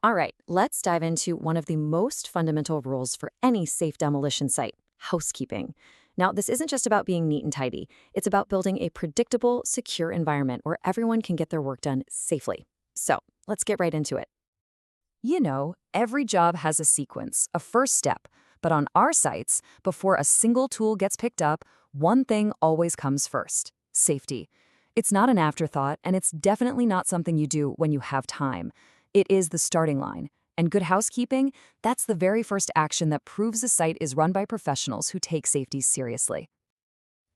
All right, let's dive into one of the most fundamental rules for any safe demolition site: housekeeping. Now, this isn't just about being neat and tidy, it's about building a predictable, secure environment where everyone can get their work done safely. So, let's get right into it. Every job has a sequence, a first step. But on our sites, before a single tool gets picked up, one thing always comes first: safety. It's not an afterthought, and it's definitely not something you do when you have time. It is the starting line. And good housekeeping, that's the very first action that proves a site is run by professionals who take safety seriously.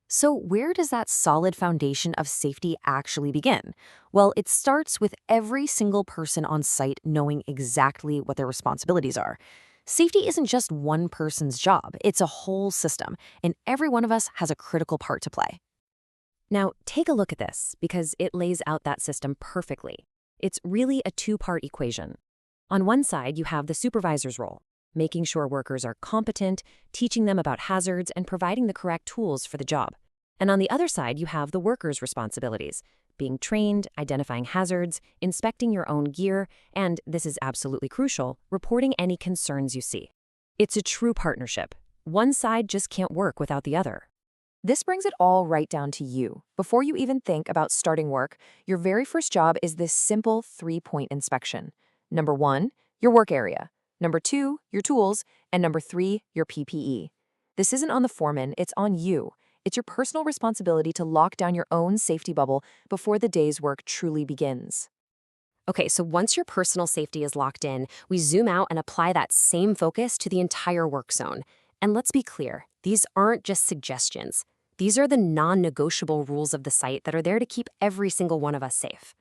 So, where does that solid foundation of safety actually begin? Well, it starts with every single person on site knowing exactly what their responsibilities are. Safety isn't just one person's job, it's a whole system, and every one of us has a critical part to play. Now, take a look at this because it lays out that system perfectly. It's really a two-part equation. On one side, you have the supervisor's role, making sure workers are competent, teaching them about hazards, and providing the correct tools for the job. And on the other side, you have the worker's responsibilities, being trained, identifying hazards, inspecting your own gear, and, this is absolutely crucial, reporting any concerns you see. It's a true partnership. One side just can't work without the other. This brings it all right down to you. Before you even think about starting work, your very first job is this simple three-point inspection. Number 1, your work area. Number 2, your tools. And number 3, your PPE. This isn't on the foreman, it's on you. It's your personal responsibility to lock down your own safety bubble before the day's work truly begins. Okay, so once your personal safety is locked in, we zoom out and apply that same focus to the entire work zone. And let's be clear, these aren't just suggestions. These are the non-negotiable rules of the site that are there to keep every single one of us safe.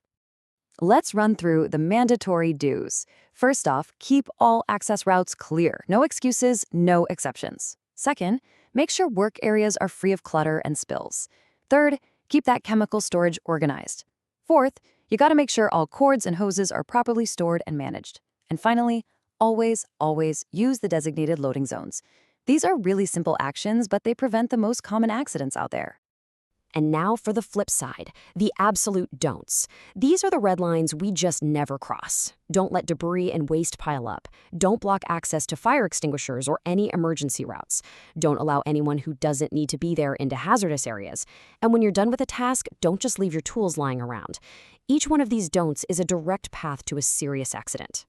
Let's run through the mandatory do's. First off, keep all access routes clear. No excuses, no exceptions. Second, make sure work areas are free of clutter and spills. Third, keep that chemical storage organized. Fourth, you gotta make sure all cords and hoses are properly stored and managed. And finally, always use the designated loading zones. These are really simple actions, but they prevent the most common accidents out there. And now for the flip side, the absolute don'ts. These are the red lines we just never cross. Don't let debris and waste pile up. Don't block access to fire extinguishers or any emergency routes. Don't allow anyone who doesn't need to be there into hazardous areas. And when you're done with a task, don't just leave your tools lying around. Each one of these don'ts is a direct path to a serious accident.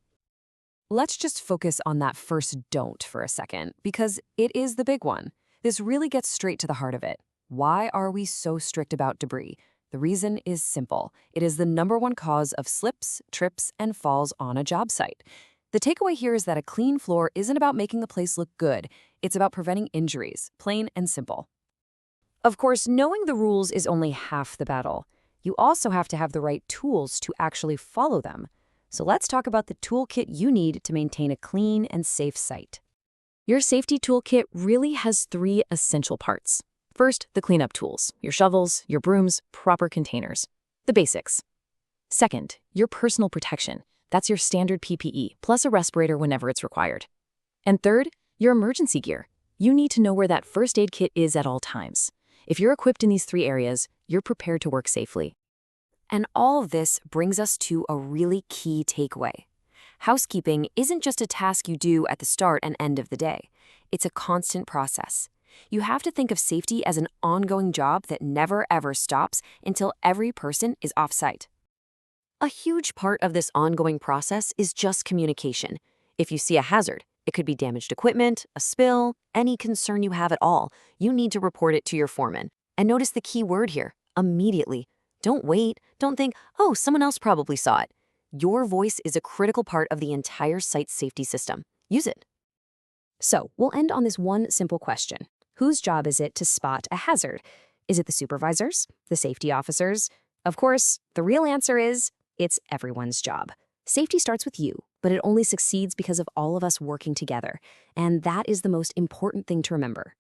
Let's just focus on that first don't for a second, because it is the big one. This really gets straight to the heart of it. Why are we so strict about debris? The reason is simple. It is the #1 cause of slips, trips, and falls on a job site. The takeaway here is that a clean floor isn't about making the place look good. It's about preventing injuries, plain and simple. Of course, knowing the rules is only half the battle. You also have to have the right tools to actually follow them. So let's talk about the toolkit you need to maintain a clean and safe site. Your safety toolkit really has 3 essential parts. First, the cleanup tools: your shovels, your brooms, proper containers. The basics. Second, your personal protection. That's your standard PPE, plus a respirator whenever it's required. And third, your emergency gear. You need to know where that first aid kit is at all times. If you're equipped in these 3 areas, you're prepared to work safely. And all of this brings us to a really key takeaway. Housekeeping isn't just a task you do at the start and end of the day. It's a constant process. You have to think of safety as an ongoing job that never ever stops until every person is off-site. A huge part of this ongoing process is just communication. If you see a hazard, it could be damaged equipment, a spill, any concern you have at all, you need to report it to your foreman. And notice the key word here: immediately. Don't wait. Don't think, oh, someone else probably saw it. Your voice is a critical part of the entire site safety system. Use it. So, we'll end on this one simple question. Whose job is it to spot a hazard? Is it the supervisors? The safety officers? Of course, the real answer is, it's everyone's job. Safety starts with you, but it only succeeds because of all of us working together. And that is the most important thing to remember.